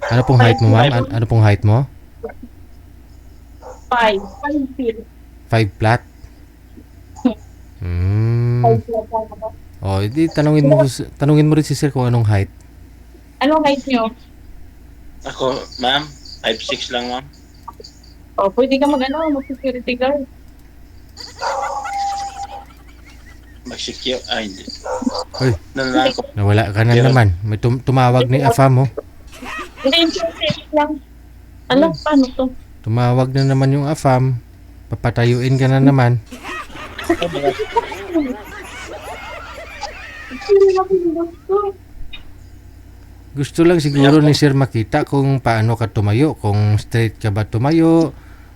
Ano pong height mo, ma'am? Ano pong height mo? 5 feet. 5 flat? Hmm. 5 feet ako. Oh, hindi tanungin mo rin si sir kung anong height. Anong height nyo? Ako, ma'am, 5'6" lang, ma'am. O, pwede ka mag-security guard. Mag-secure. Ay, hindi. Uy, Nalang ko. nawala ka na Pero- naman. May tumawag ni Afam, oh. Hindi, security lang. Ano, paano to? Tumawag na naman yung Afam. Papatayuin ka na naman. Gusto lang siguro ni sir makita kung paano ka tumayo. Kung straight ka ba tumayo.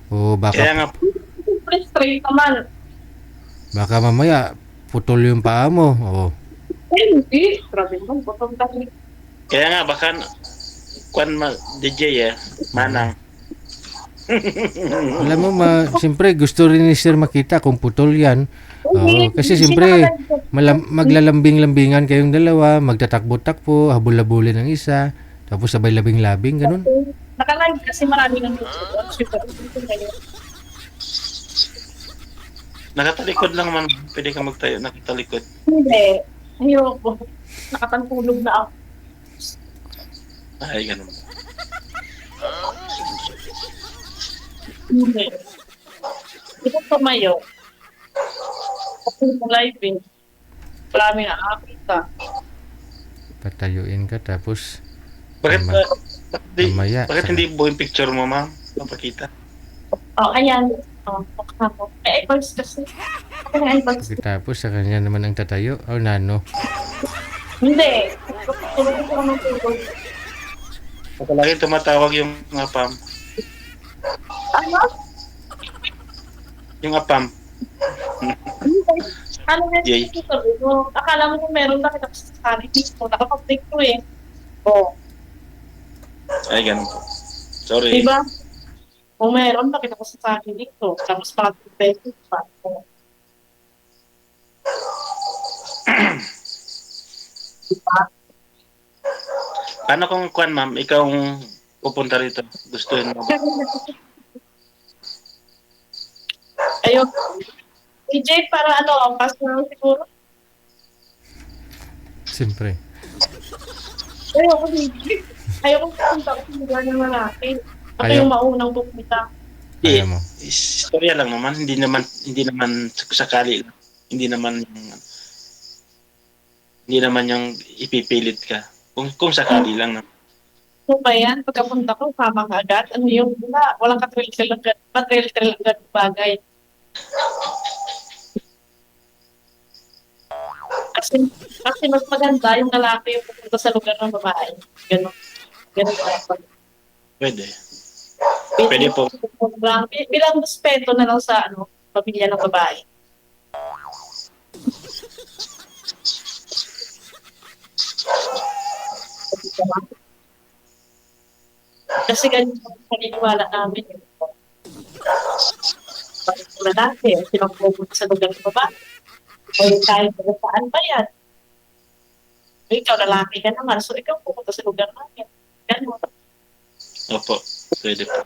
O Kaya nga, Siyempre, straight naman. baka mamaya putol yung paa mo. Oh. Hindi. Grabe naman, bottom tayo. kaya nga, baka, kwan DJ manang. Alam mo, siyempre gusto rin ni sir makita kung putol yan. Oo, kasi siyempre maglalambing-lambingan kayong dalawa, magtatakbo-takbo, habol-habulin ng isa, tapos sabay labing-labing, ganun. Nakalive kasi marami ng Nakatalikod lang man. Pwede ka magtayo, nakatalikod. Hindi. Ayoko. Nakatangtulog na ako. Ay, ganun. Hindi. Ito tumayo. Kasi sa live eh. Marami na nakakita. Patayuin ka, tapos Bakit, Tama. bakit Mamaya, hindi buong picture mo, ma'am? Papakita. Oh, ayan. Oh, ako. May eyebags kasi. Ako may eyebags. pagkatapos sa kanya naman ang tatayo. O nano. Hindi. Tulog ko ng tulog. Lagi tumatawag yung apam. Ano? Yung apam. Ano nga Jay. yung sabi mo? Akala mo kung meron na kita sa sarili dito. Nakapag-take ko eh. Oh. Ay, ganun po. Sorry. Diba? Kung meron, nakita ko sa akin dito. Tapos parang pesos pa. Diba? Paano kung kwan, ma'am? Ikaw ang pupunta rito. Gustuhin mo ba? Ayun. EJ, para ano, personal siguro. Siyempre. Ayoko, EJ. Ayoko pupunta ko sa lugar ng lalaki. Ako Ayaw. yung maunang pupunta. Kaya mo. Istorya lang naman. Hindi naman sakali lang. Hindi naman yung ipipilit ka. Kung sakali lang naman. So ba yan? Pagkapunta ko, sama ka agad. Ano yung walang katril-tril agad. Patril-tril agad bagay. Kasi mas maganda yung lalaki yung pupunta sa lugar ng babae. Ganon. Ganon dapat. Pwede. Pwede po. Bilang respeto na lang sa pamilya ng babae. Kasi ganyan ang paniniwala namin. Pag lalaki, silang pupunta sa lugar ng babae. O yung kahit saan ba yan? Ikaw, lalaki ka naman. So, ikaw pupunta sa lugar namin. Ganon. Opo. Pwede po.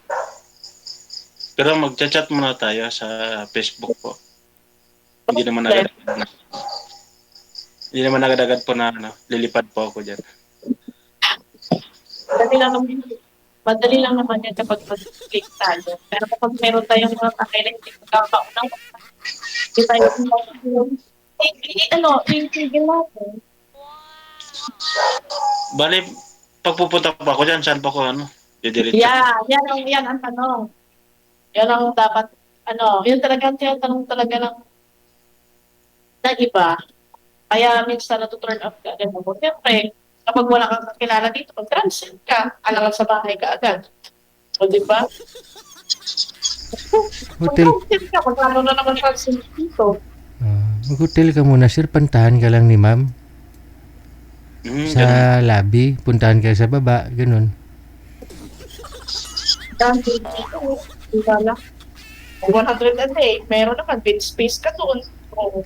Pero magchat-chat muna tayo sa Facebook po. Hindi naman agad-agad po na lilipad po ako dyan. Madali lang naman yan kapag mag-click tayo. Pero kapag meron tayong mga pakilig, magkakaunang hindi tayo i-tigil natin. Bali, pagpupunta pa ako dyan, saan pa ako didiretso? Yan ang tanong. Yan ang dapat, yun talaga, tanong talaga ng iba. Kaya minsan na-turn off ka agad mo. Siyempre, kapag wala kang kakilala dito, pag-transit ka, alangan sa bahay ka agad. O, di ba? Hotel. Pag-transit ka, magkano na naman transit dito. Mag-hotel ka muna, sir. Pantahan ka lang ni ma'am. Sa lobby. Puntahan ka sa baba. Ganun. Transit dito, di ba lang? 100 a day, meron naman, bed space ka doon. O,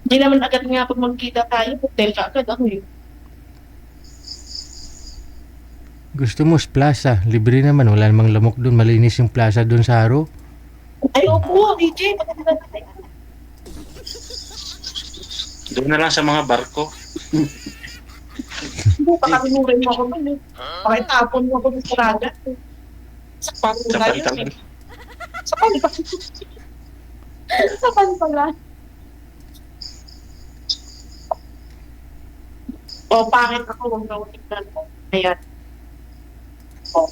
Hindi naman agad nga pag magkita tayo, hotel ka agad ako eh. Gusto mo sa plaza. Libre naman. Wala namang lamok doon. Malinis yung plaza doon sa Haro. Ay, opo, DJ, maganda na tayo. Doon na lang sa mga barko. Hindi, pakalunurin mo ako nun eh. Pakitapon mo ako sa ragat eh. Sa Sa pangula yun pantalan. eh. Sa pangula. Sa pangula. O, pangit ako, huwag na huwag tignan mo. Ayan. O.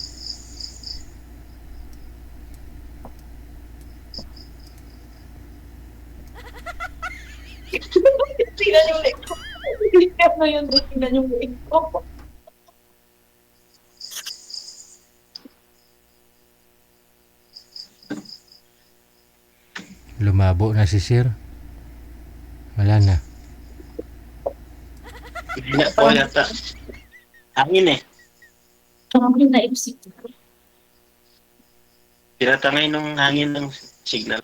Tingnan yung leg ko. Tingnan mo yun, tingnan yung leg ko. Lumabo na si Sir. Wala na. Hindi na po yata. Hangin eh. Tumamay na isip ko. Tinatangay nung hangin ng signal.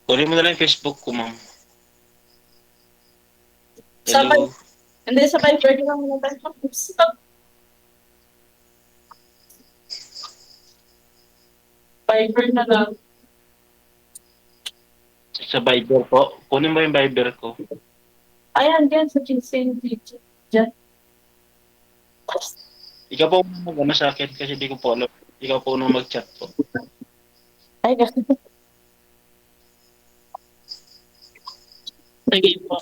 Kunin mo na lang yung Facebook ko, ma'am. Sabay. Hello. Hindi, sabay birthday lang muna tayo. Viber na lang. Sa Viber po. Kunin mo yung Viber ko. Ayan, diyan sa Chinsing DJ. Diyan. Ikaw po mag-ano sa akin kasi di ko po alam. Ikaw po nung mag-chat po. Ay, kasi. Sige po.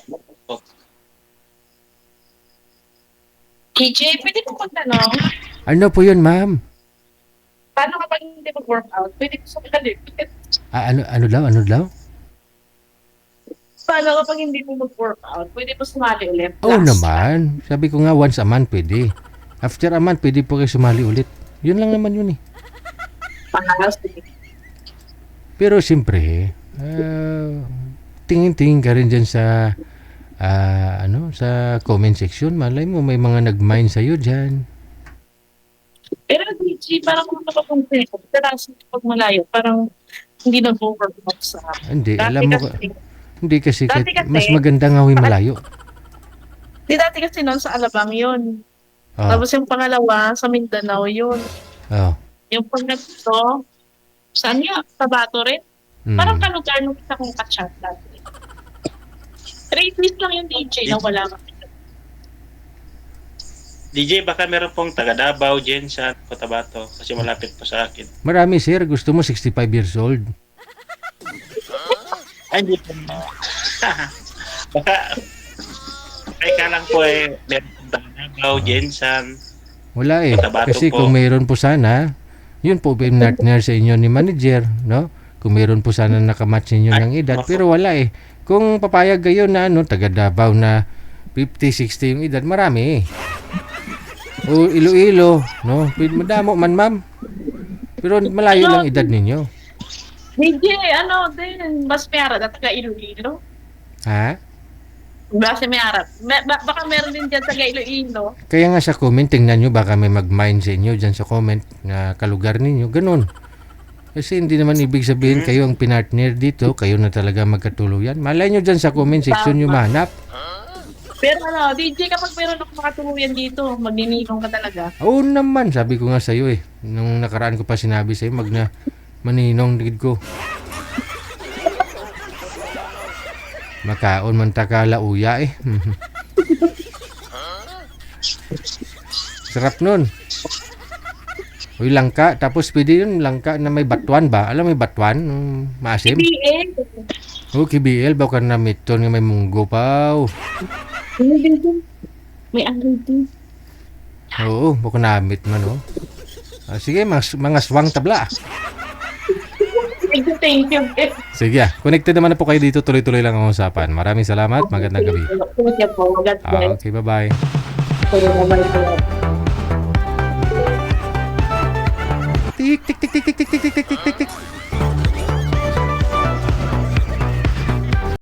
DJ, pwede ko magtanong, Ano po yun, ma'am? paano kapag hindi mag-workout? Pwede ko sa kalit. Ano daw? Ano daw? Paano kapag hindi mo mag-workout? Pwede po sumali ulit? Oo Class. naman. Sabi ko nga once a month pwede. After a month pwede po kayo sumali ulit. Yun lang naman yun eh. Pangalas. Pero siyempre, tingin-tingin ka rin dyan sa sa comment section. Malay mo may mga nag-mine sa'yo dyan. Pero DJ, parang kung napapunti ko, kasi pag malayo, parang hindi nag-workout sa Hindi, dati alam mo kasi, hindi kasi, Dati kasi, mas maganda nga huy malayo. di dati kasi noon sa Alabang yun. Oh, Tapos yung pangalawa, sa Mindanao yun. oh. Yung pagkatito, saan nga? Tabato rin. Mm. Parang kalugar nung isa kong kachat dati. 3 days lang yung DJ na wala ka. DJ, baka meron pong taga Davao, Jensan, Cotabato. Kasi malapit po sa akin. Marami sir, gusto mo 65 years old. Ay, hindi po. Baka, ay ka lang po eh, meron pong taga Davao, Jensan. Wala eh. Cotabato Kasi po. kung mayroon po sana, yun po partner sa inyo ni manager, no? Kung mayroon po sana nakamatch ninyo ng edad. Pero wala eh. Kung papayag kayo na taga Davao na 50, 60 yung edad, marami eh. O Iloilo, no? Madamo man ma'am. Pero malayo lang edad ninyo. DJ, ano din, mas may arat at taga Iloilo. Ha? Basta may arat. Baka meron din dyan taga Iloilo. Kaya nga sa comment, tingnan nyo, baka may mag-mind sa inyo dyan sa comment na kalugar ninyo. Ganun. Kasi hindi naman ibig sabihin kayo ang pinartner dito, kayo na talaga magkatuluyan. Malay nyo dyan sa comment section nyo mahanap. Pero ano, DJ, kapag meron ako makatuluyan dito, magninilong ka talaga. Oo naman, sabi ko nga sa'yo eh. Nung nakaraan ko pa sinabi sa'yo, maninong digid ko. Makaon man takala uya eh. Sarap nun. Uy, langka. Tapos pwede yun, langka na may batuan ba? Alam mo may batuan? Maasim? PBA. Oo, KBL. Baka na miton nga may munggo pa. May ano din. Oo, baka namit man oh. Sige, mga swang tabla. Thank you. Sige, connected naman na po kayo dito. Tuloy-tuloy lang ang usapan. Maraming salamat. Magandang gabi. Thank you po. God bless. Okay, bye-bye. Bye-bye.